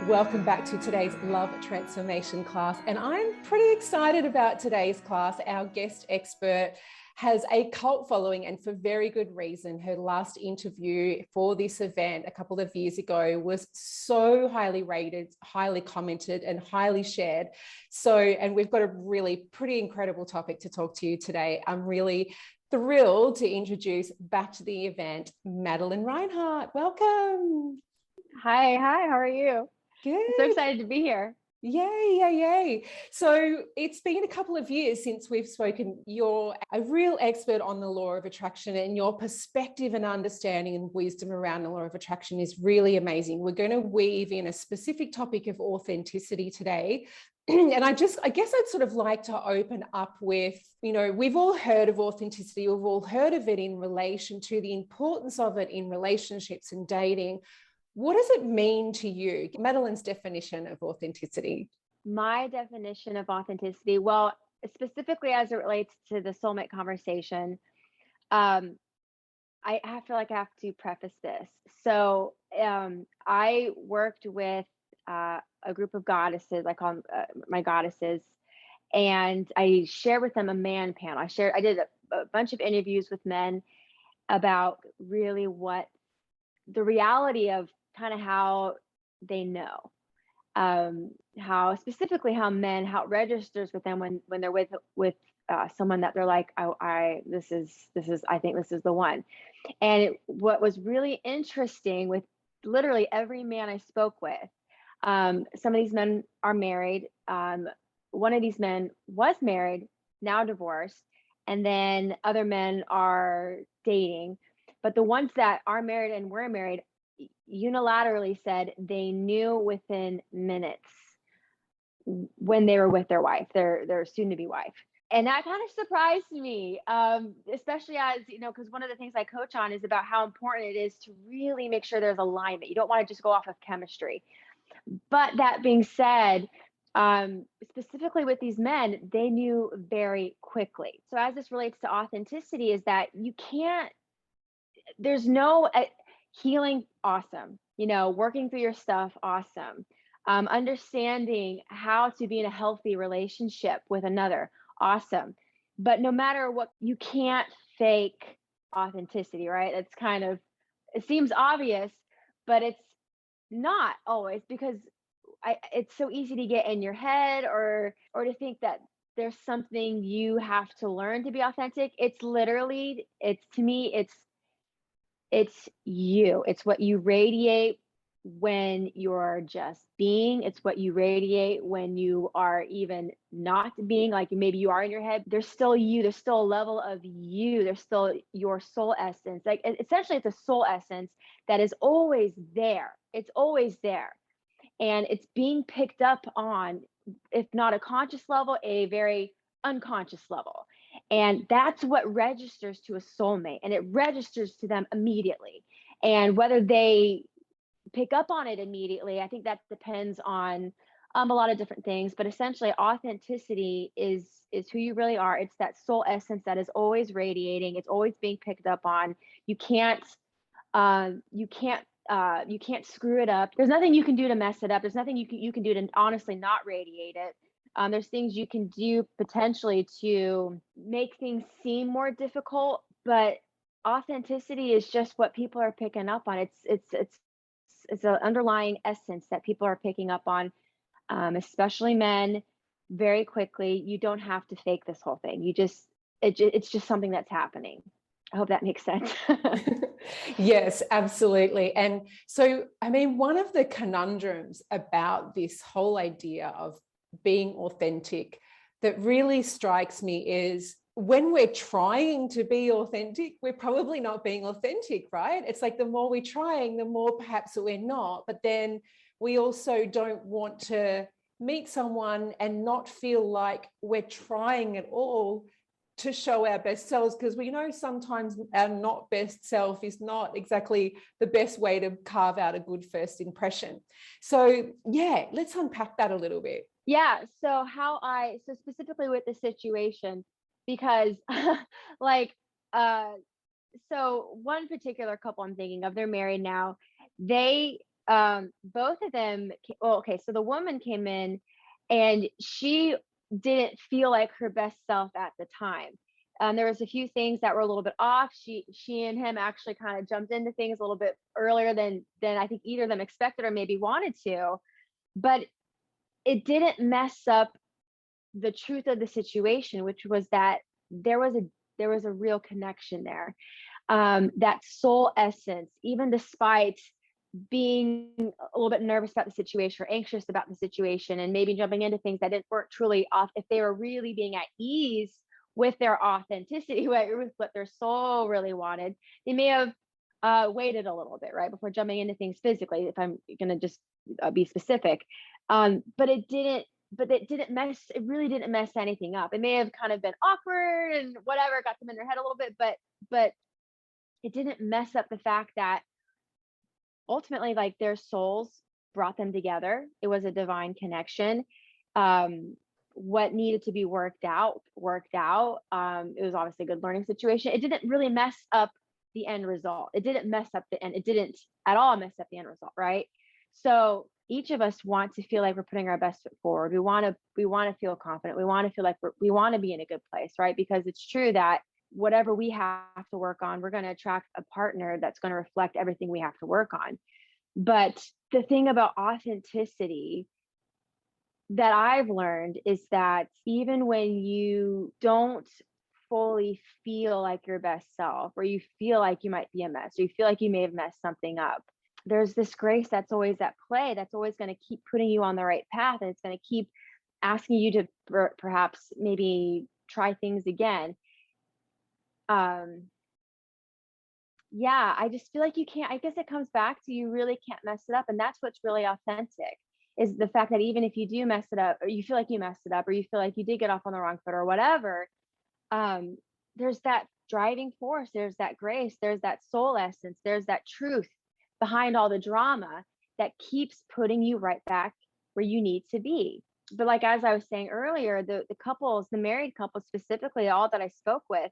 Welcome back to today's Love Transformation class. And I'm pretty excited about today's class. Our guest expert has a cult following, and for very good reason. Her last interview for this event a couple of years ago was so highly rated, highly commented, and highly shared. And we've got a really pretty incredible topic to talk to you today. I'm really thrilled to introduce back to the event, Madeline Reinhardt. Welcome. Hi, how are you? Good. I'm so excited to be here. Yay. So it's been a couple of years since we've spoken. You're a real expert on the law of attraction, and your perspective and understanding and wisdom around the law of attraction is really amazing. We're going to weave in a specific topic of authenticity today. And I guess I'd sort of like to open up with, we've all heard of authenticity. We've all heard of it in relation to the importance of it in relationships and dating. What does it mean to you? Madeline's definition of authenticity. My definition of authenticity, well, specifically as it relates to the soulmate conversation, I feel like I have to preface this. So I worked with a group of goddesses, I call them my goddesses, and I shared with them a man panel. I did a bunch of interviews with men about really what the reality of kind of how they know, how specifically how it registers with them when they're with someone that they're like, I think this is the one. And what was really interesting with literally every man I spoke with, some of these men are married. One of these men was married, now divorced, and then other men are dating. But the ones that are married and were married unilaterally said they knew within minutes when they were with their wife, their soon-to-be wife. And that kind of surprised me, especially as, because one of the things I coach on is about how important it is to really make sure there's alignment. You don't want to just go off of chemistry. But that being said, specifically with these men, they knew very quickly. So as this relates to authenticity is that there's no healing, awesome. Working through your stuff, awesome. Understanding how to be in a healthy relationship with another, awesome. But no matter what, you can't fake authenticity, right? It seems obvious, but it's not always, because it's so easy to get in your head or to think that there's something you have to learn to be authentic. To me, it's you. It's what you radiate when you're just being. It's what you radiate when you are even not being, like maybe you are in your head. There's still you. There's still a level of you. There's still your soul essence. Like essentially it's a soul essence that is always there. It's always there. And it's being picked up on, if not a conscious level, a very unconscious level. And that's what registers to a soulmate, and it registers to them immediately. And whether they pick up on it immediately, I think that depends on a lot of different things. But essentially, authenticity is who you really are. It's that soul essence that is always radiating. It's always being picked up on. You can't screw it up. There's nothing you can do to mess it up. There's nothing you can do to honestly not radiate it. There's things you can do potentially to make things seem more difficult, but authenticity is just what people are picking up on. It's an underlying essence that people are picking up on, especially men, very quickly. You don't have to fake this whole thing. It's just something that's happening. I hope that makes sense. Yes, absolutely. And so, one of the conundrums about this whole idea of being authentic that really strikes me is when we're trying to be authentic, we're probably not being authentic, right? It's like the more we're trying, the more perhaps we're not. But then we also don't want to meet someone and not feel like we're trying at all to show our best selves, because we know sometimes our not best self is not exactly the best way to carve out a good first impression. So yeah, let's unpack that a little bit. Yeah. So specifically with the situation, because so one particular couple I'm thinking of, they're married now. They both of them, well, okay, so the woman came in and she didn't feel like her best self at the time. There was a few things that were a little bit off. She and him actually kind of jumped into things a little bit earlier than I think either of them expected or maybe wanted to, but it didn't mess up the truth of the situation, which was that there was a real connection there. That soul essence, even despite being a little bit nervous about the situation or anxious about the situation and maybe jumping into things that weren't truly off, if they were really being at ease with their authenticity, with what their soul really wanted, they may have waited a little bit, right, before jumping into things physically, if I'm going to just be specific. But it really didn't mess anything up. It may have kind of been awkward and whatever, got them in their head a little bit, but it didn't mess up the fact that ultimately, like, their souls brought them together. It was a divine connection. What needed to be worked out. It was obviously a good learning situation. It didn't really mess up the end result. It didn't mess up the end. It didn't at all mess up the end result, right? So each of us want to feel like we're putting our best foot forward. We want to feel confident. We want to feel like we want to be in a good place, right? Because it's true that whatever we have to work on, we're going to attract a partner that's going to reflect everything we have to work on. But the thing about authenticity that I've learned is that even when you don't fully feel like your best self, or you feel like you might be a mess, or you feel like you may have messed something up, there's this grace that's always at play, that's always going to keep putting you on the right path. And it's going to keep asking you to perhaps maybe try things again. Yeah, I just feel like you can't, I guess it comes back to, you really can't mess it up. And that's what's really authentic, is the fact that even if you do mess it up, or you feel like you messed it up, or you feel like you did get off on the wrong foot or whatever, there's that driving force, there's that grace, there's that soul essence, there's that truth behind all the drama that keeps putting you right back where you need to be. But like, as I was saying earlier, the couples, the married couples specifically, all that I spoke with,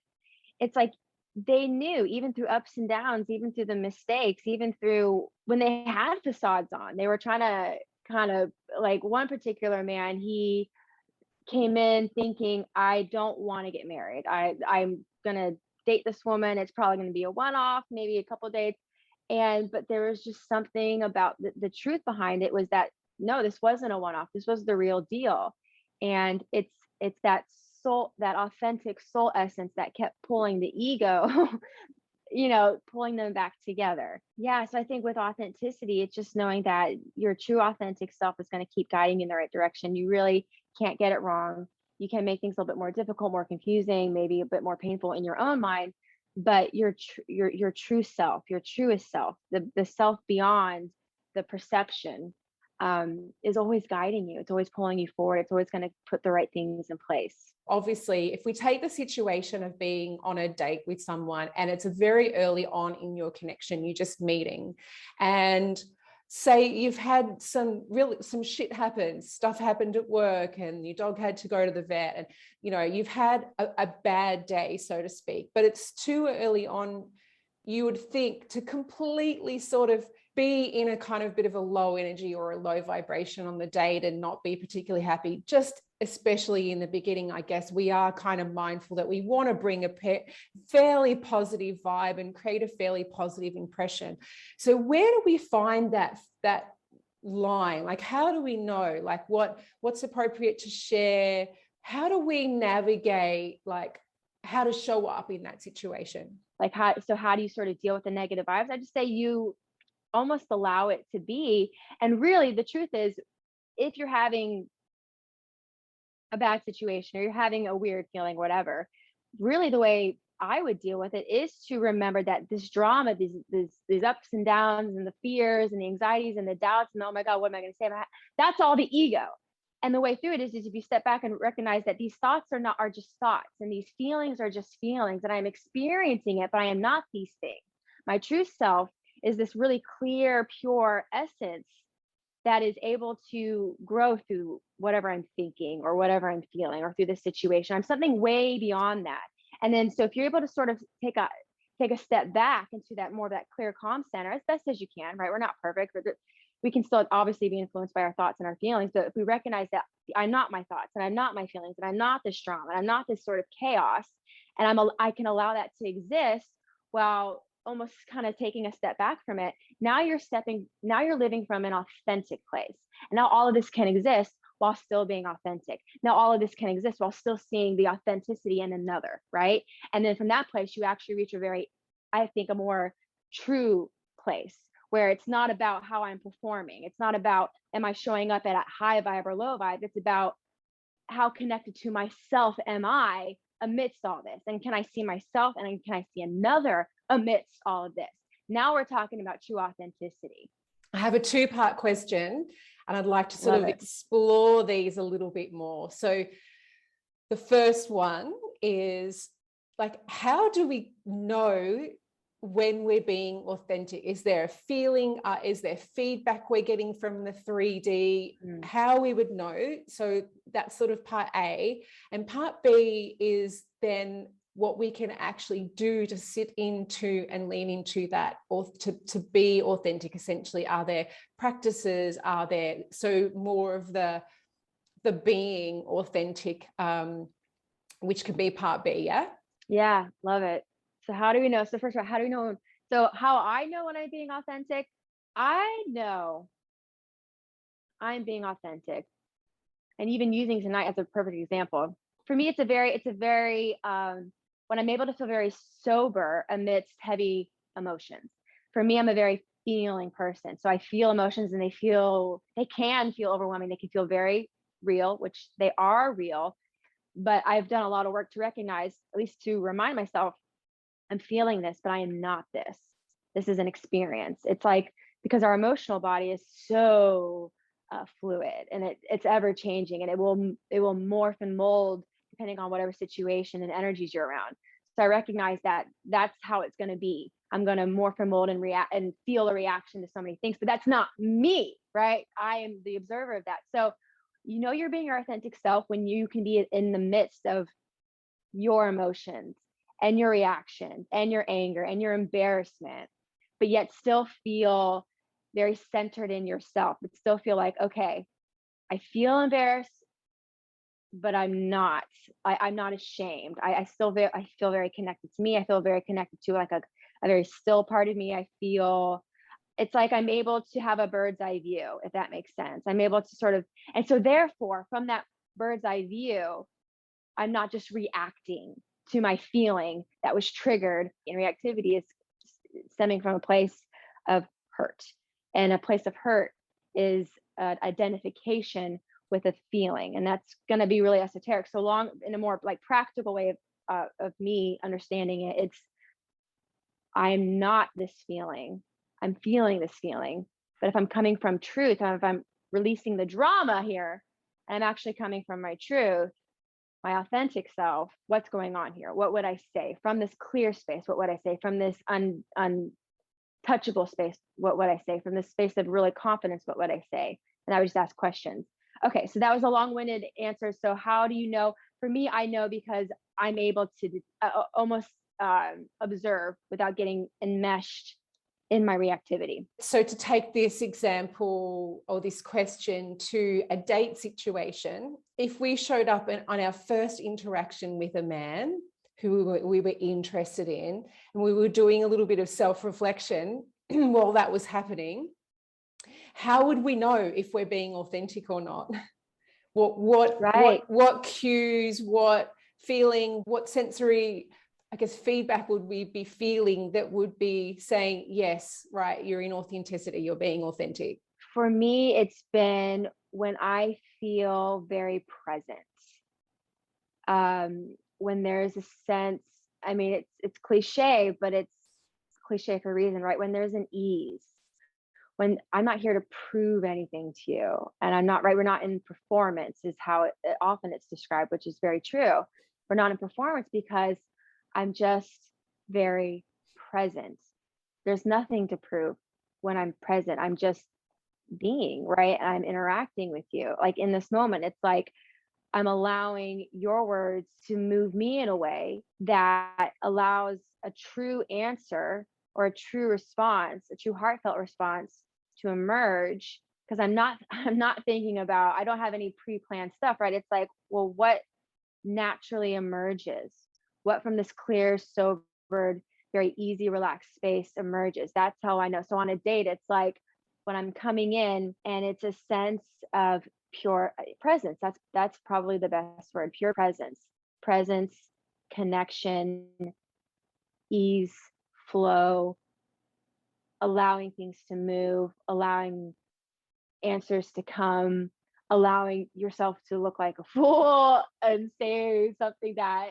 it's like they knew, even through ups and downs, even through the mistakes, even through when they had facades on, they were trying to kind of, like, one particular man, he came in thinking, I don't want to get married. I'm gonna date this woman. It's probably gonna be a one-off, maybe a couple of dates. But there was just something about the truth behind it, was that no, this wasn't a one-off. This was the real deal. And it's that soul, that authentic soul essence that kept pulling the ego, pulling them back together. Yeah. So I think with authenticity, it's just knowing that your true authentic self is going to keep guiding you in the right direction. You really can't get it wrong. You can make things a little bit more difficult, more confusing, maybe a bit more painful in your own mind, but your true self, your truest self, the self beyond the perception, is always guiding you. It's always pulling you forward. It's always going to put the right things in place. Obviously, if we take the situation of being on a date with someone and it's very early on in your connection, you're just meeting, and say you've had some shit happen, stuff happened at work and your dog had to go to the vet, and you've had a bad day, so to speak, but it's too early on, you would think, to completely sort of be in a kind of bit of a low energy or a low vibration on the date and not be particularly happy. Just especially in the beginning, I guess we are kind of mindful that we want to bring a fairly positive vibe and create a fairly positive impression. So where do we find that line? Like, how do we know, like, what's appropriate to share? How do we navigate, like, how to show up in that situation? Like, how do you sort of deal with the negative vibes? I just say you almost allow it to be. And really, the truth is, if you're having a bad situation or you're having a weird feeling, whatever, really the way I would deal with it is to remember that this drama, these ups and downs and the fears and the anxieties and the doubts and, oh my God, what am I going to say about that? That's all the ego. And the way through it is if you step back and recognize that these thoughts are just thoughts, and these feelings are just feelings, and I'm experiencing it, but I am not these things. My true self is this really clear, pure essence that is able to grow through whatever I'm thinking or whatever I'm feeling or through the situation. I'm something way beyond that. And then, so if you're able to sort of take a step back into that more of that clear, calm center as best as you can, right? We're not perfect, but we can still obviously be influenced by our thoughts and our feelings. But if we recognize that I'm not my thoughts and I'm not my feelings and I'm not this drama and I'm not this sort of chaos, and I can allow that to exist while almost kind of taking a step back from it. Now you're living from an authentic place. And now all of this can exist while still being authentic. Now all of this can exist while still seeing the authenticity in another, right? And then from that place, you actually reach I think, a more true place where it's not about how I'm performing. It's not about, am I showing up at a high vibe or low vibe? It's about how connected to myself am I amidst all this? And can I see myself and can I see another amidst all of this? Now we're talking about true authenticity. I have a two-part question, and I'd like to sort Love of it. explore these a little bit more. So the first one is, like, how do we know when we're being authentic? Is there a feeling? Is there feedback we're getting from the 3D? How we would know? So that's sort of part A. And part B is then what we can actually do to sit into and lean into that, or to be authentic. Essentially, are there practices? Are there more of the being authentic, which can be part B? Yeah, love it. So how do we know? So first of all, how do we know? So how I know when I'm being authentic, I know I'm being authentic. And even using tonight as a perfect example. For me, it's a very when I'm able to feel very sober amidst heavy emotions. For me, I'm a very feeling person. So I feel emotions and they can feel overwhelming. They can feel very real, which they are real. But I've done a lot of work to recognize, at least to remind myself, I'm feeling this, but I am not this. This is an experience. It's like, because our emotional body is so fluid and it's ever changing, and it will morph and mold depending on whatever situation and energies you're around. So I recognize that that's how it's going to be. I'm going to morph and mold and react and feel a reaction to so many things, but that's not me, right? I am the observer of that. So you're being your authentic self when you can be in the midst of your emotions and your reactions and your anger and your embarrassment, but yet still feel very centered in yourself, but still feel like, okay, I feel embarrassed, but I'm not ashamed. I feel very connected to me. I feel very connected to like a very still part of me. I feel it's like I'm able to have a bird's eye view, if that makes sense. I'm able to sort of, and so therefore from that bird's eye view, I'm not just reacting to my feeling that was triggered. And reactivity is stemming from a place of hurt. And a place of hurt is an identification with a feeling. And that's going to be really esoteric. So long, in a more like practical way of me understanding it, it's, I'm not this feeling. I'm feeling this feeling. But if I'm coming from truth, if I'm releasing the drama here, and I'm actually coming from my truth, my authentic self, what's going on here? What would I say from this clear space? What would I say from this untouchable space? What would I say from this space of really confidence? What would I say? And I would just ask questions. Okay, so that was a long-winded answer. So how do you know? For me, I know because I'm able to almost observe without getting enmeshed in my reactivity. So to take this example or this question to a date situation, if we showed up on our first interaction with a man who we were interested in, and we were doing a little bit of self-reflection while that was happening, how would we know if we're being authentic or not? What cues, what feeling, what sensory, I guess, feedback would we be feeling that would be saying, yes, right, you're in authenticity, you're being authentic? For me, it's been when I feel very present. When there's a sense, I mean, it's cliche, but it's cliche for a reason, right? When there's an ease, when I'm not here to prove anything to you, and I'm not, right, we're not in performance is how often it's described, which is very true. We're not in performance because I'm just very present. There's nothing to prove when I'm present. I'm just being, right? And I'm interacting with you. Like in this moment, it's like I'm allowing your words to move me in a way that allows a true answer or a true response, a true heartfelt response to emerge, because I'm not thinking about, I don't have any pre-planned stuff, right? It's like, well, what naturally emerges? What from this clear, sobered, very easy, relaxed space emerges? That's how I know. So on a date, it's like when I'm coming in and it's a sense of pure presence. That's probably the best word, pure presence. Presence, connection, ease, flow, allowing things to move, allowing answers to come, allowing yourself to look like a fool and say something that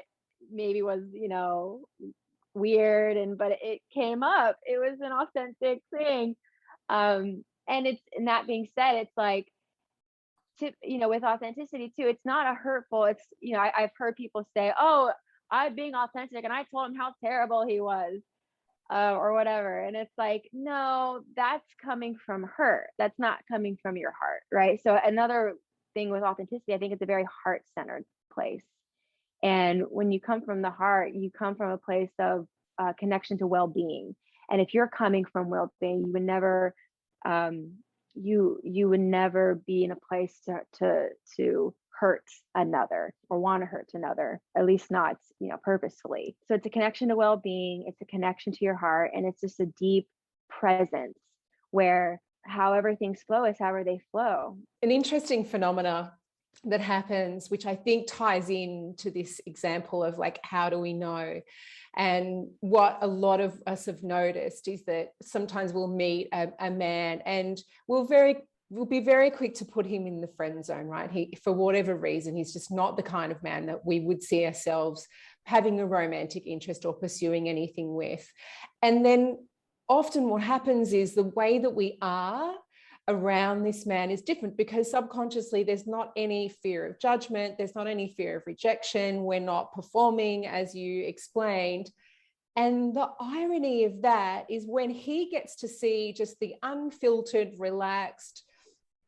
maybe was, weird, but it came up. It was an authentic thing. And that being said, it's like, with authenticity too, it's not a hurtful, it's, I've heard people say, oh, I'm being authentic and I told him how terrible he was, or whatever. And it's like, no, that's coming from hurt. That's not coming from your heart, right? So another thing with authenticity, I think it's a very heart-centered place. And when you come from the heart, you come from a place of connection to well-being. And if you're coming from well-being, you would never, you would never be in a place to hurt another or want to hurt another, at least not, purposefully. So it's a connection to well-being, it's a connection to your heart, and it's just a deep presence where however things flow is however they flow. An interesting phenomena that happens, which I think ties into this example of like, how do we know? And what a lot of us have noticed is that sometimes we'll meet a man and we'll be very quick to put him in the friend zone, right? He, for whatever reason, he's just not the kind of man that we would see ourselves having a romantic interest or pursuing anything with. And then often what happens is the way that we are around this man is different, because subconsciously there's not any fear of judgment, there's not any fear of rejection, we're not performing as you explained. And the irony of that is when he gets to see just the unfiltered, relaxed,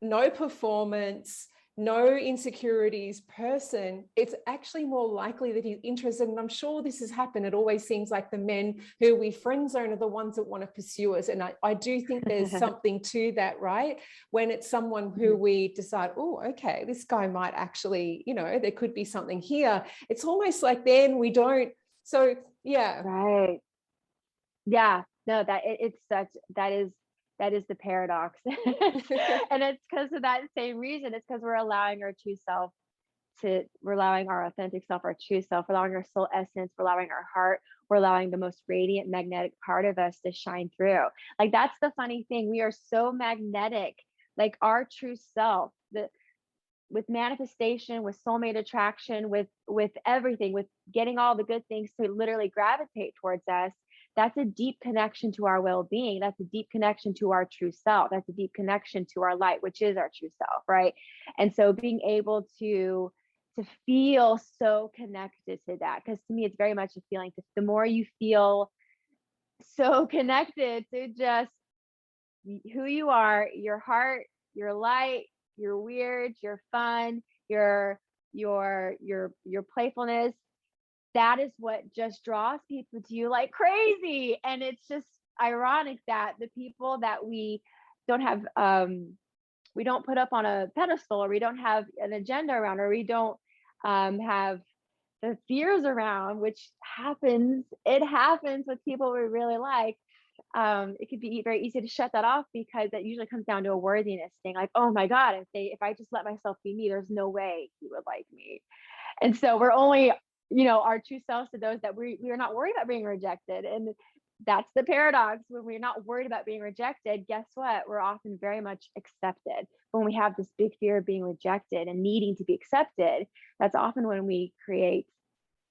no performance, no insecurities person, it's actually more likely that he's interested. And I'm sure this has happened. It always seems like the men who we friend zone are the ones that want to pursue us. And I do think there's something to that, right? When it's someone who we decide, oh, okay, this guy might actually, there could be something here. It's almost like then we don't. So yeah. Right. Yeah. No, that is the paradox. And it's because of that same reason. It's because we're allowing our true self we're allowing our authentic self, our true self, we're allowing our soul essence, we're allowing our heart, we're allowing the most radiant, magnetic part of us to shine through. Like, that's the funny thing. We are so magnetic, like our true self, with manifestation, with soulmate attraction, with everything, with getting all the good things to literally gravitate towards us. That's a deep connection to our well-being. That's a deep connection to our true self. That's a deep connection to our light, which is our true self, right? And so being able to feel so connected to that, because to me, it's very much a feeling. The more you feel so connected to just who you are, your heart, your light, your weird, your fun, your playfulness, that is what just draws people to you like crazy. And it's just ironic that the people that we don't have, we don't put up on a pedestal, or we don't have an agenda around, or we don't have the fears around, which happens. It happens with people we really like. It could be very easy to shut that off, because that usually comes down to a worthiness thing. Like, oh my God, if I just let myself be me, there's no way he would like me. And so we're only, our true selves to those that we are not worried about being rejected. And that's the paradox. When we're not worried about being rejected, guess what? We're often very much accepted. When we have this big fear of being rejected and needing to be accepted, that's often when we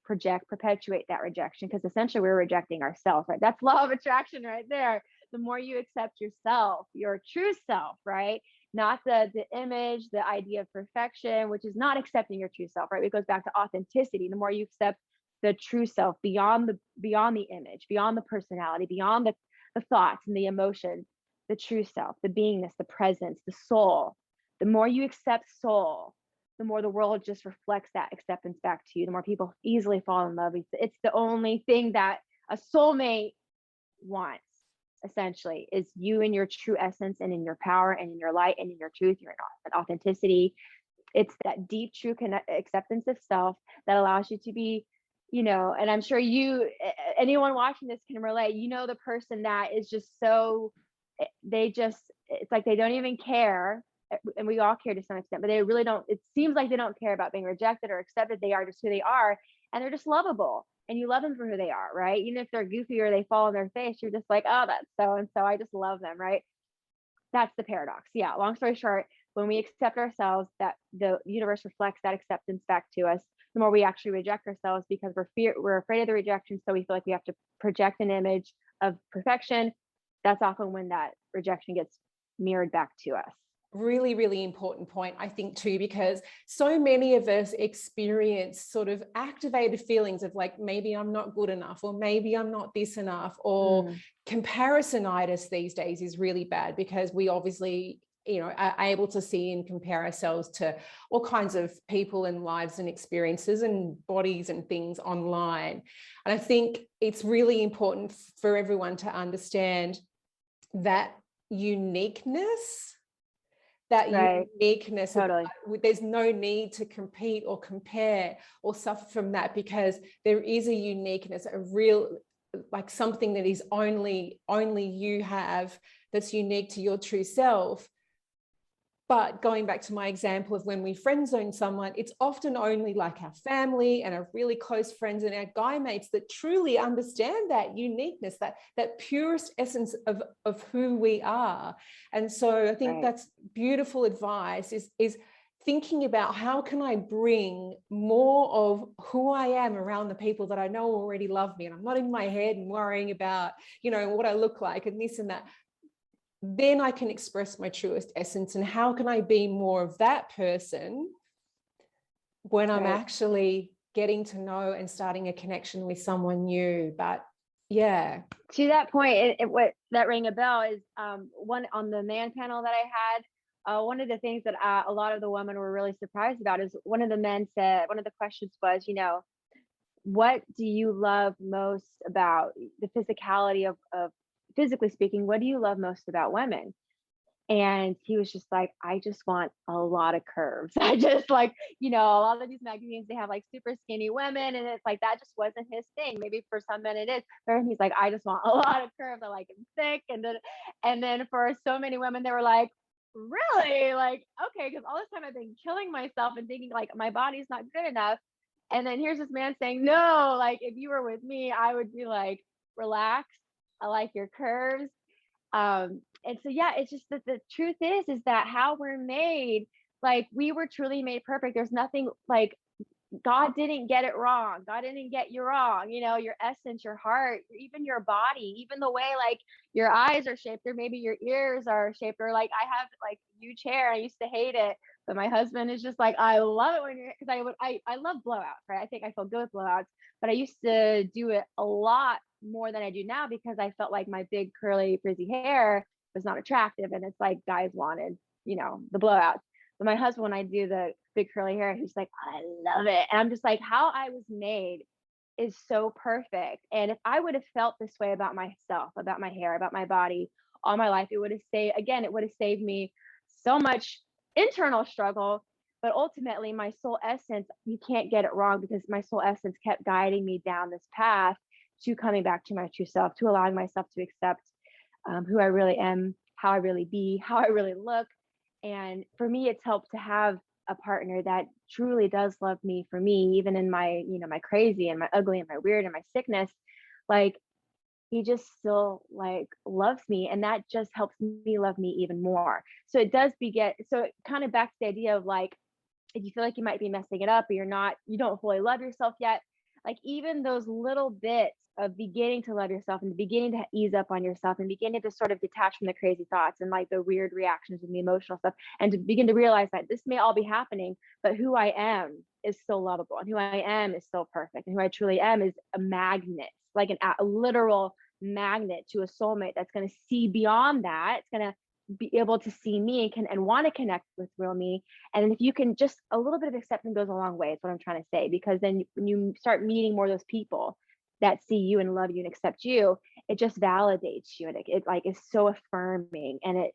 perpetuate that rejection, because essentially we're rejecting ourselves, right? That's law of attraction right there. The more you accept yourself, your true self, right? Not the image, the idea of perfection, which is not accepting your true self, right? It goes back to authenticity. The more you accept the true self beyond the image, beyond the personality, beyond the thoughts and the emotions, the true self, the beingness, the presence, the soul, the more you accept soul, the more the world just reflects that acceptance back to you. The more people easily fall in love. It's the only thing that a soulmate wants. essentially, is you in your true essence and in your power and in your light and in your truth, your authenticity. It's that deep, true acceptance of self that allows you to be, and I'm sure anyone watching this can relate, the person that is just so, it's like they don't even care. And we all care to some extent, but they really don't. It seems like they don't care about being rejected or accepted. They are just who they are, and they're just lovable. And you love them for who they are, right? Even if they're goofy or they fall on their face, you're just like, oh, that's so and so. I just love them, right? That's the paradox. Yeah. Long story short, when we accept ourselves, that the universe reflects that acceptance back to us. The more we actually reject ourselves because we're afraid of the rejection, so we feel like we have to project an image of perfection. That's often when that rejection gets mirrored back to us. Really, really important point, I think, too, because so many of us experience sort of activated feelings of like, maybe I'm not good enough, or maybe I'm not this enough, or comparisonitis these days is really bad because we obviously, are able to see and compare ourselves to all kinds of people and lives and experiences and bodies and things online. And I think it's really important for everyone to understand that uniqueness. Totally. There's no need to compete or compare or suffer from that, because there is a uniqueness, a real, like something that is only you have, that's unique to your true self. But going back to my example of when we friend zone someone, it's often only like our family and our really close friends and our guy mates that truly understand that uniqueness, that purest essence of who we are. And so I think that's beautiful advice, is thinking about how can I bring more of who I am around the people that I know already love me, and I'm not in my head and worrying about, what I look like and this and that. Then I can express my truest essence. And how can I be more of that person when I'm actually getting to know and starting a connection with someone new? But yeah. To that point, what that rang a bell is one on the man panel that I had. One of the things that a lot of the women were really surprised about is one of the men said, one of the questions was, what do you love most about the physicality of physically speaking, what do you love most about women? And he was just like, I just want a lot of curves. I just like, a lot of these magazines, they have like super skinny women, and it's like, that just wasn't his thing. Maybe for some men it is. For him, he's like, I just want a lot of curves. I like him thick. And then for so many women, they were like, really? Like, okay, because all this time I've been killing myself and thinking like my body's not good enough. And then here's this man saying, no, like if you were with me, I would be like, relax. I like your curves. And so, yeah, it's just that the truth is that how we're made, like we were truly made perfect. There's nothing like God didn't get it wrong. God didn't get you wrong. Your essence, your heart, even your body, even the way like your eyes are shaped, or maybe your ears are shaped, or like I have like huge hair. I used to hate it, but my husband is just like, I love it when you're, because I love blowouts, right? I think I feel good with blowouts, but I used to do it a lot more than I do now because I felt like my big curly frizzy hair was not attractive, and it's like guys wanted, the blowouts. But my husband, when I do the big curly hair, he's like, I love it. And I'm just like, how I was made is so perfect. And if I would have felt this way about myself, about my hair, about my body all my life, it would have saved me so much internal struggle. But ultimately, my soul essence, you can't get it wrong, because my soul essence kept guiding me down this path to coming back to my true self, to allowing myself to accept who I really am, how I really be, how I really look. And for me, it's helped to have a partner that truly does love me for me, even in my, my crazy and my ugly and my weird and my sickness. Like he just still like loves me, and that just helps me love me even more. So it does so it kind of back to the idea of like, if you feel like you might be messing it up, or you don't fully love yourself yet, like even those little bits of beginning to love yourself and beginning to ease up on yourself and beginning to sort of detach from the crazy thoughts and like the weird reactions and the emotional stuff, and to begin to realize that this may all be happening, but who I am is still lovable, and who I am is still perfect, and who I truly am is a magnet, like a literal magnet to a soulmate that's going to see beyond that. It's going to be able to see me and want to connect with real me. And if you can, just a little bit of acceptance goes a long way, is what I'm trying to say, because then when you start meeting more of those people that see you and love you and accept you, it just validates you, and it like is so affirming, and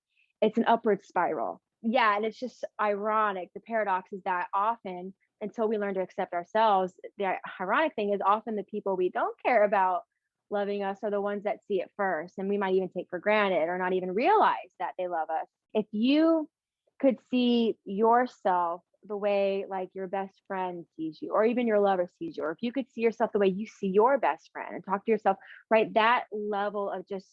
it's an upward spiral. Yeah, and it's just ironic. The paradox is that often, until we learn to accept ourselves, the ironic thing is often the people we don't care about loving us are the ones that see it first, and we might even take for granted or not even realize that they love us. If you could see yourself the way like your best friend sees you, or even your lover sees you, or if you could see yourself the way you see your best friend and talk to yourself, right, that level of just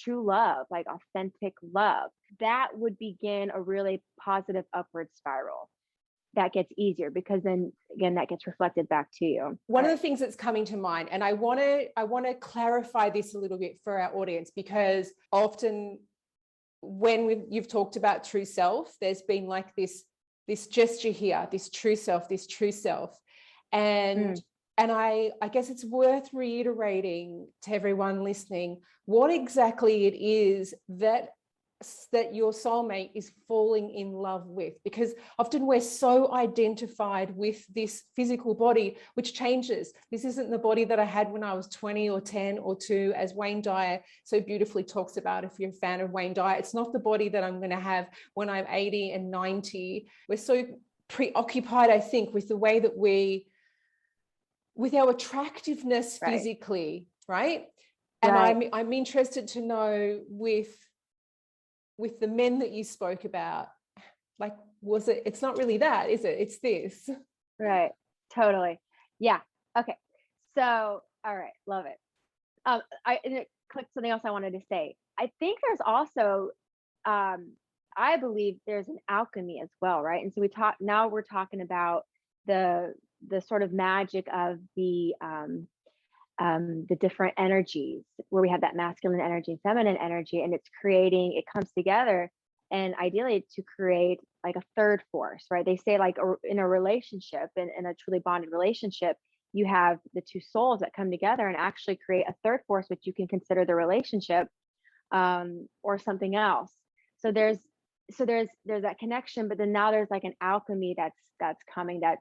true love, like authentic love, that would begin a really positive upward spiral that gets easier, because then again that gets reflected back to you. One of the things that's coming to mind, and I want to clarify this a little bit for our audience, because often when you've talked about true self, there's been like this gesture here, this true self, and I guess it's worth reiterating to everyone listening what exactly it is that your soulmate is falling in love with, because often we're so identified with this physical body, which changes. This isn't the body that I had when I was 20 or 10 or 2, as Wayne Dyer so beautifully talks about. If you're a fan of Wayne Dyer, it's not the body that I'm going to have when I'm 80 and 90. We're so preoccupied, I think, with the way that with our attractiveness physically, right? And I'm interested to know with the men that you spoke about, like, it's not really that, is it? It's this. Right. Totally. Yeah. Okay. So, all right. Love it. It clicked something else I wanted to say. I think there's also, I believe there's an alchemy as well, right? And so we're talking about the sort of magic of the different energies, where we have that masculine energy and feminine energy, and it comes together, and ideally to create like a third force, right? They say like in a relationship, in a truly bonded relationship, you have the two souls that come together and actually create a third force, which you can consider the relationship, or something else. So there's that connection, but then now there's like an alchemy that's coming, that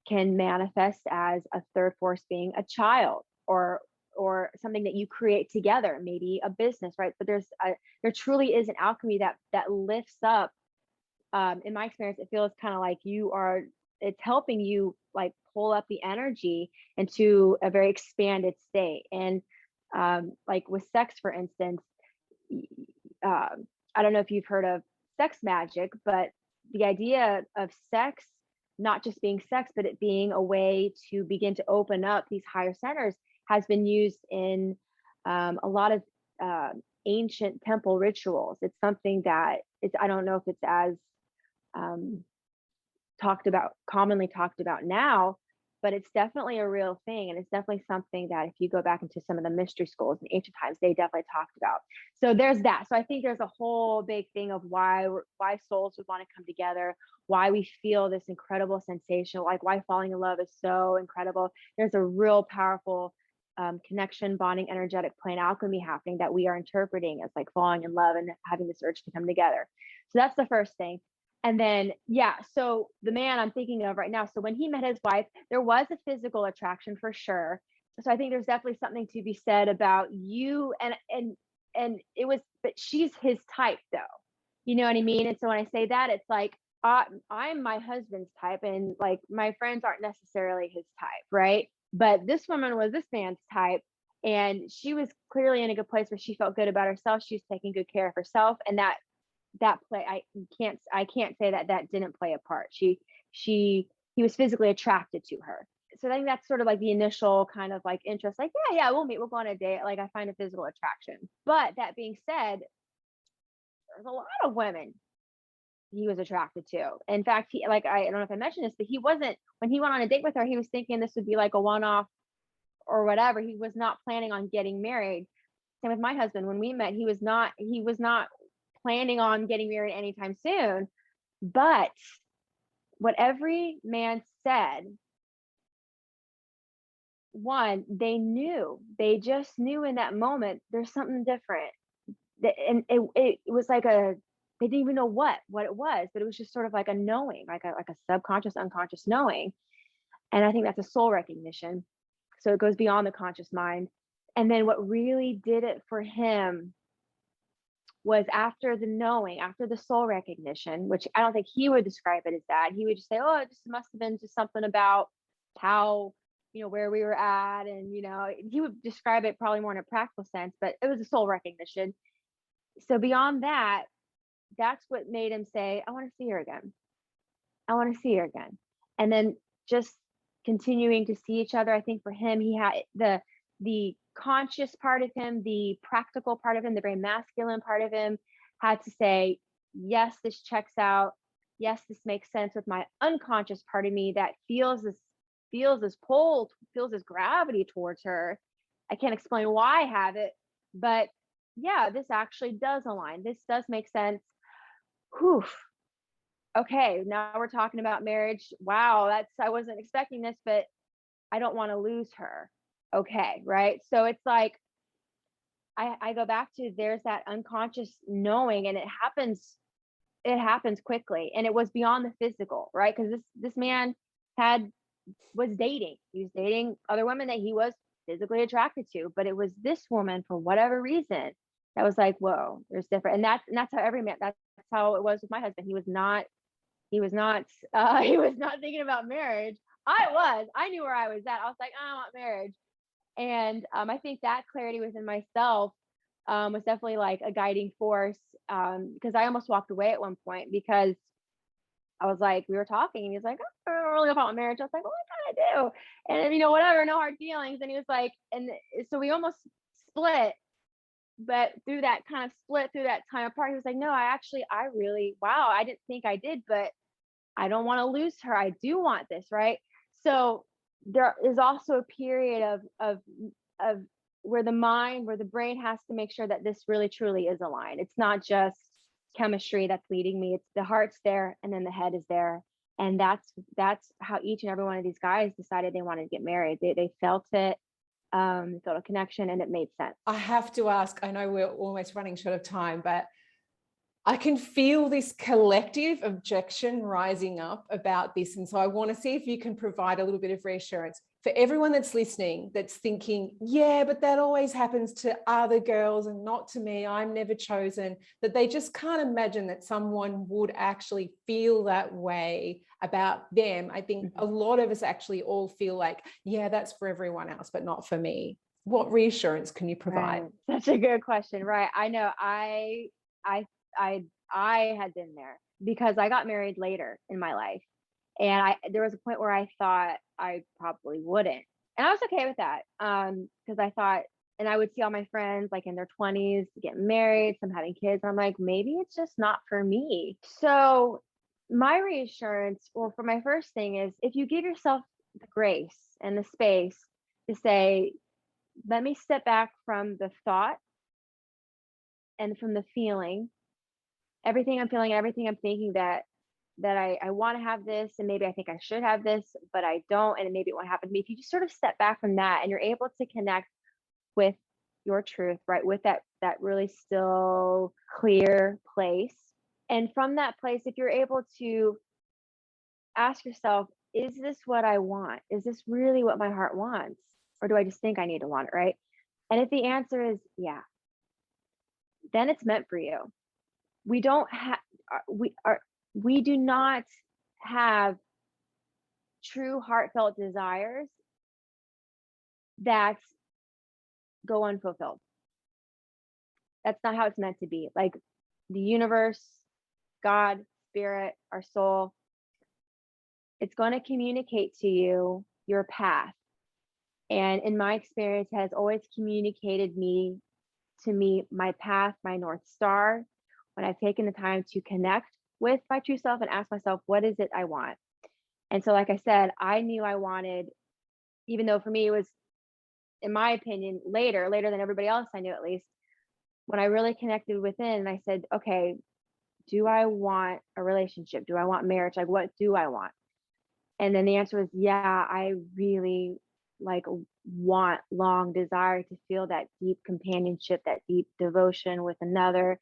can manifest as a third force being a child, or something that you create together, maybe a business, right? But there truly is an alchemy that lifts up. In my experience, it feels kind of like it's helping you like pull up the energy into a very expanded state. And like with sex, for instance, I don't know if you've heard of sex magic, but the idea of sex not just being sex, but it being a way to begin to open up these higher centers has been used in a lot of ancient temple rituals. It's something that I don't know if it's as commonly talked about now, but it's definitely a real thing. And it's definitely something that if you go back into some of the mystery schools in ancient times, they definitely talked about. So there's that. So I think there's a whole big thing of why souls would want to come together, why we feel this incredible sensation, like why falling in love is so incredible. There's a real powerful connection, bonding, energetic plane alchemy happening that we are interpreting as like falling in love and having this urge to come together. So that's the first thing. And then, so the man I'm thinking of right now, so when he met his wife, there was a physical attraction for sure. So I think there's definitely something to be said about you, and it was, but she's his type though. You know what I mean? And so when I say that, it's like, I'm my husband's type, and like my friends aren't necessarily his type, right? But this woman was this man's type, and she was clearly in a good place where she felt good about herself. She was taking good care of herself, and that play, I can't say that didn't play a part. He was physically attracted to her. So I think that's sort of like the initial kind of like interest, like, yeah, we'll meet, we'll go on a date. Like I find a physical attraction. But that being said, there's a lot of women he was attracted to. In fact, I don't know if I mentioned this, but he wasn't, when he went on a date with her, he was thinking this would be like a one-off or whatever. He was not planning on getting married. Same with my husband. When we met, he was not planning on getting married anytime soon. But what every man said, one, they just knew in that moment there's something different. And it was like they didn't even know what it was, but it was just sort of like a knowing, like a subconscious, unconscious knowing. And I think that's a soul recognition. So it goes beyond the conscious mind. And then what really did it for him was after the knowing, after the soul recognition, which I don't think he would describe it as that. He would just say, oh, it just must have been just something about how, where we were at. And, he would describe it probably more in a practical sense, but it was a soul recognition. So beyond that, that's what made him say, I want to see her again. I want to see her again. And then just continuing to see each other. I think for him, he had the conscious part of him, the practical part of him, the very masculine part of him had to say, yes, this checks out. Yes, this makes sense with my unconscious part of me that feels this pull, feels this gravity towards her. I can't explain why I have it, but yeah, this actually does align. This does make sense. Whew. Okay, now we're talking about marriage. Wow, I wasn't expecting this, but I don't want to lose her. Okay, right? So it's like I go back to there's that unconscious knowing, and it happens quickly, and it was beyond the physical, right? Because this man was dating. He was dating other women that he was physically attracted to, but it was this woman for whatever reason that was like, whoa, there's different. And that's how every man. That's how it was with my husband. He was not thinking about marriage. I knew where I was at. I was like, I want marriage. And I think that clarity within myself was definitely like a guiding force, because I almost walked away at one point because I was like, we were talking and he was like, oh, I don't really know about marriage. I was like, well, what can I do? And whatever, no hard feelings. And he was like, and so we almost split. But through that kind of split, through that time apart, he was like, no, I really, wow, I didn't think I did, but I don't want to lose her. I do want this, right? So there is also a period of where the brain has to make sure that this really truly is aligned. It's not just chemistry that's leading me. It's the heart's there and then the head is there. And that's how each and every one of these guys decided they wanted to get married. They felt it. They felt a connection and it made sense. I have to ask, I know we're almost running short of time, but I can feel this collective objection rising up about this. And so I want to see if you can provide a little bit of reassurance for everyone that's listening, that's thinking, yeah, but that always happens to other girls and not to me. I'm never chosen, that they just can't imagine that someone would actually feel that way about them. I think a lot of us actually all feel like, yeah, that's for everyone else, but not for me. What reassurance can you provide? Right. Such a good question. Right. I know I had been there because I got married later in my life. And there was a point where I thought I probably wouldn't. And I was okay with that. Because I thought, and I would see all my friends like in their 20s getting married, some having kids. And I'm like, maybe it's just not for me. So my reassurance, well, for my first thing is if you give yourself the grace and the space to say, let me step back from the thought and from the feeling, everything I'm feeling, everything I'm thinking that I want to have this, and maybe I think I should have this, but I don't, and maybe it won't happen to me. If you just sort of step back from that and you're able to connect with your truth, right, with that really still clear place. And from that place, if you're able to ask yourself, is this what I want? Is this really what my heart wants? Or do I just think I need to want it, right? And if the answer is yeah, then it's meant for you. We don't have, we do not have true heartfelt desires that go unfulfilled. That's not how it's meant to be. Like the universe, God, spirit, our soul, it's going to communicate to you your path. And in my experience, has always communicated to me my path, my North Star, when I've taken the time to connect with my true self and ask myself, what is it I want? And so, like I said, I knew I wanted, even though for me it was, in my opinion, later than everybody else I knew at least, when I really connected within and I said, okay, do I want a relationship? Do I want marriage? Like, what do I want? And then the answer was, yeah, I really want, long desire to feel that deep companionship, that deep devotion with another,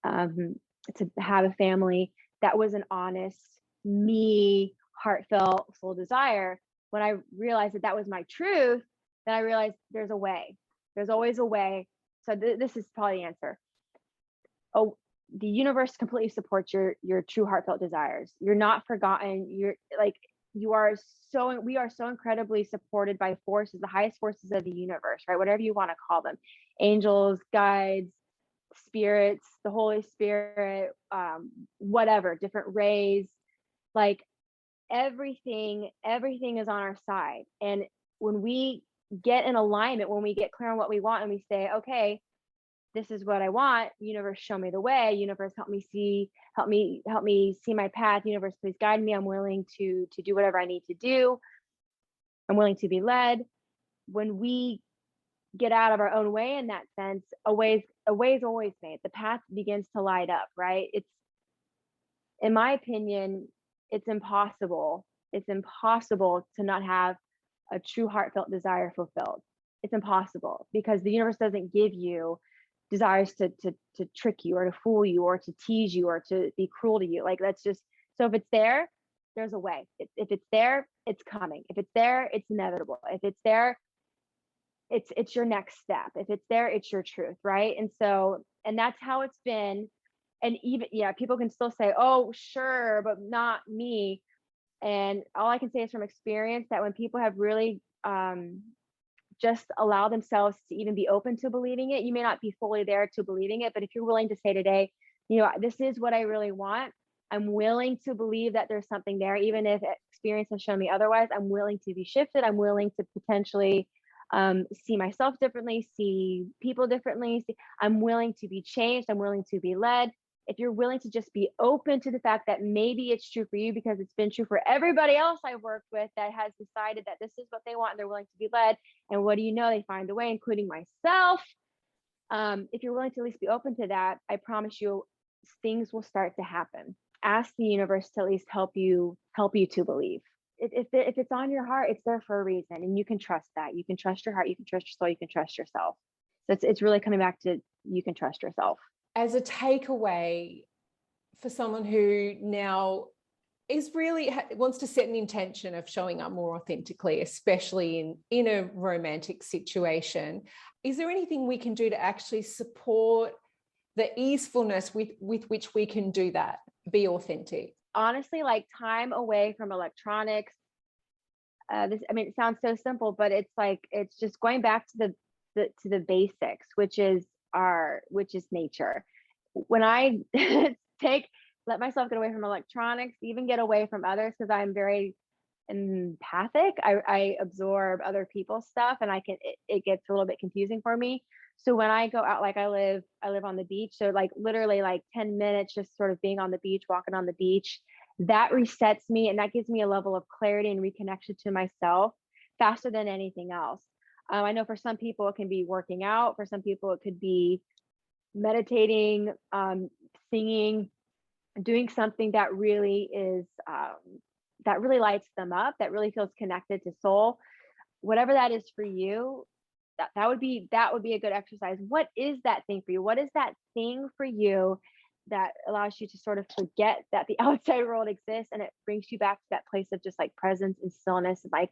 to have a family. That was an honest, me, heartfelt soul desire. When I realized that was my truth, then I realized there's a way. There's always a way. So this is probably the answer. Oh, the universe completely supports your true heartfelt desires. You're not forgotten. You're like, we are so incredibly supported by forces, the highest forces of the universe, right? Whatever you want to call them, angels, guides, spirits, the Holy Spirit, whatever, different rays, like everything is on our side. And when we get in alignment, when we get clear on what we want and we say, okay, this is what I want, universe, show me the way, universe, help me see my path, universe, please guide me, I'm willing to do whatever I need to do, I'm willing to be led. When we get out of our own way in that sense, a way is always made. The path begins to light up, right? It's, in my opinion, it's impossible to not have a true heartfelt desire fulfilled. It's impossible, because the universe doesn't give you desires to trick you or to fool you or to tease you or to be cruel to you. Like, that's just, so if it's there, there's a way. If it's there, it's coming. If it's there, it's inevitable. If it's there, it's your next step. If it's there, it's your truth, right? And so, and that's how it's been. And even, yeah, people can still say, oh, sure, but not me. And all I can say is from experience that when people have really just allow themselves to even be open to believing it, you may not be fully there to believing it, but if you're willing to say today, this is what I really want, I'm willing to believe that there's something there, even if experience has shown me otherwise, I'm willing to be shifted, I'm willing to potentially see myself differently, see people differently, I'm willing to be changed, I'm willing to be led. If you're willing to just be open to the fact that maybe it's true for you because it's been true for everybody else I've worked with that has decided that this is what they want and they're willing to be led. And what do you know? They find a way, including myself. If you're willing to at least be open to that, I promise you things will start to happen. Ask the universe to at least help you to believe. If it's on your heart, it's there for a reason. And you can trust that. You can trust your heart, you can trust your soul, you can trust yourself. So it's really coming back to, you can trust yourself. As a takeaway for someone who now is really wants to set an intention of showing up more authentically, especially in a romantic situation, is there anything we can do to actually support the easefulness with which we can do that, be authentic? Honestly, like time away from electronics. It sounds so simple, but it's like, it's just going back to the basics, which is nature. When I let myself get away from electronics, even get away from others, because I'm very empathic, I absorb other people's stuff, and it gets a little bit confusing for me. So when I go out, like I live on the beach, so like literally like 10 minutes just sort of being on the beach, walking on the beach, that resets me, and that gives me a level of clarity and reconnection to myself faster than anything else. I know for some people it can be working out, for some people it could be meditating, singing, doing something that really is that really lights them up, that really feels connected to soul. Whatever that is for you, that would be a good exercise. What is that thing for you? What is that thing for you that allows you to sort of forget that the outside world exists, and it brings you back to that place of just like presence and stillness, and like,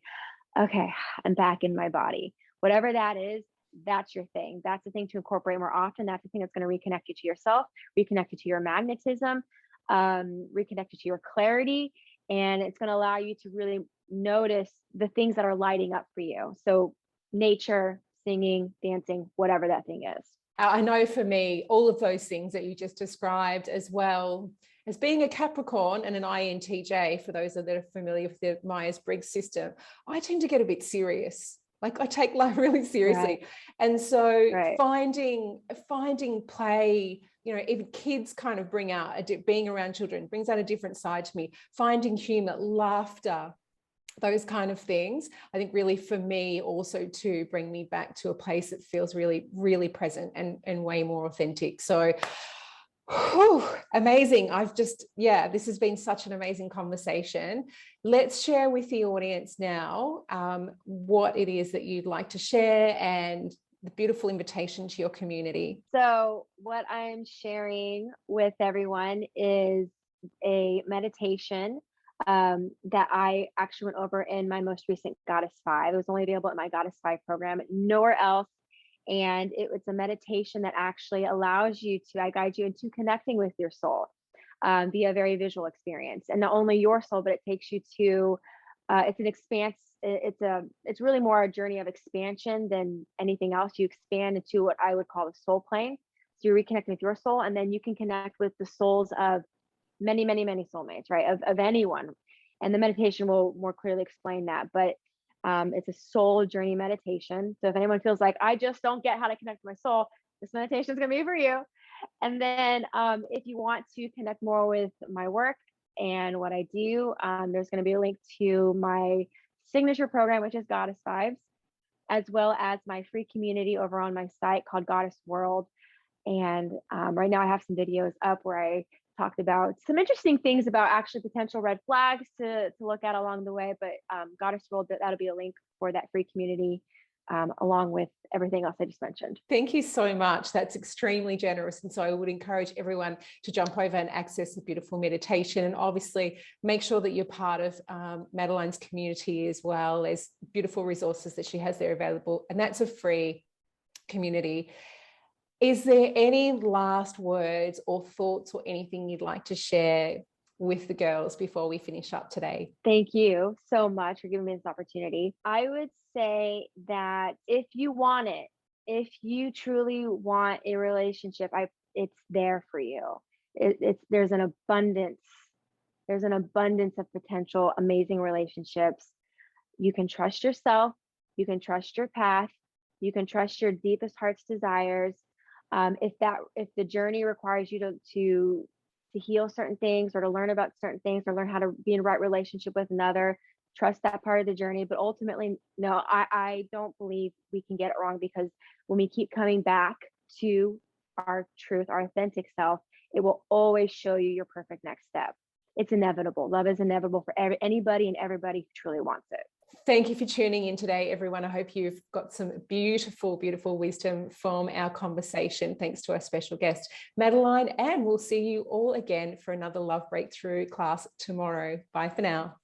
okay, I'm back in my body. Whatever that is, that's your thing. That's the thing to incorporate more often. That's the thing that's going to reconnect you to yourself, reconnect you to your magnetism, reconnect you to your clarity. And it's going to allow you to really notice the things that are lighting up for you. So nature, singing, dancing, whatever that thing is. I know for me, all of those things that you just described, as well as being a Capricorn and an INTJ, for those that are familiar with the Myers-Briggs system, I tend to get a bit serious. Like I take life really seriously. Right. And so Right. finding play, even kids kind of bring out, being around children brings out a different side to me. Finding humor, laughter, those kind of things, I think really for me also to bring me back to a place that feels really, really present and way more authentic. So amazing. This has been such an amazing conversation. Let's share with the audience now what it is that you'd like to share and the beautiful invitation to your community. So what I'm sharing with everyone is a meditation that I actually went over in my most recent Goddess 5. It was only available in my Goddess 5 program, nowhere else. And it's a meditation that actually allows you to, I guide you into connecting with your soul via a very visual experience. And not only your soul, but it takes you to, it's an expanse. It's really more a journey of expansion than anything else. You expand into what I would call the soul plane. So you reconnect with your soul, and then you can connect with the souls of many, many, many soulmates, right? Of anyone. And the meditation will more clearly explain that. But it's a soul journey meditation. So if anyone feels like, I just don't get how to connect with my soul, this meditation is going to be for you. And then if you want to connect more with my work and what I do, there's going to be a link to my signature program, which is Goddess Vibes, as well as my free community over on my site called Goddess World. And right now I have some videos up where I talked about some interesting things about actually potential red flags to look at along the way. But Goddess World, that'll be a link for that free community, along with everything else I just mentioned. Thank you so much. That's extremely generous. And so I would encourage everyone to jump over and access the beautiful meditation, and obviously make sure that you're part of Madeline's community as well. There's beautiful resources that she has there available, and that's a free community. Is there any last words or thoughts or anything you'd like to share with the girls before we finish up today? Thank you so much for giving me this opportunity. I would say that if you want it, if you truly want a relationship, it's there for you. There's an abundance of potential amazing relationships. You can trust yourself, you can trust your path, you can trust your deepest heart's desires. If the journey requires you to heal certain things, or to learn about certain things, or learn how to be in right relationship with another, trust that part of the journey. But ultimately, no, I don't believe we can get it wrong, because when we keep coming back to our truth, our authentic self, it will always show you your perfect next step. It's inevitable. Love is inevitable for anybody and everybody who truly wants it. Thank you for tuning in today, everyone. I hope you've got some beautiful, beautiful wisdom from our conversation. Thanks to our special guest, Madeline, and we'll see you all again for another Love Breakthrough class tomorrow. Bye for now.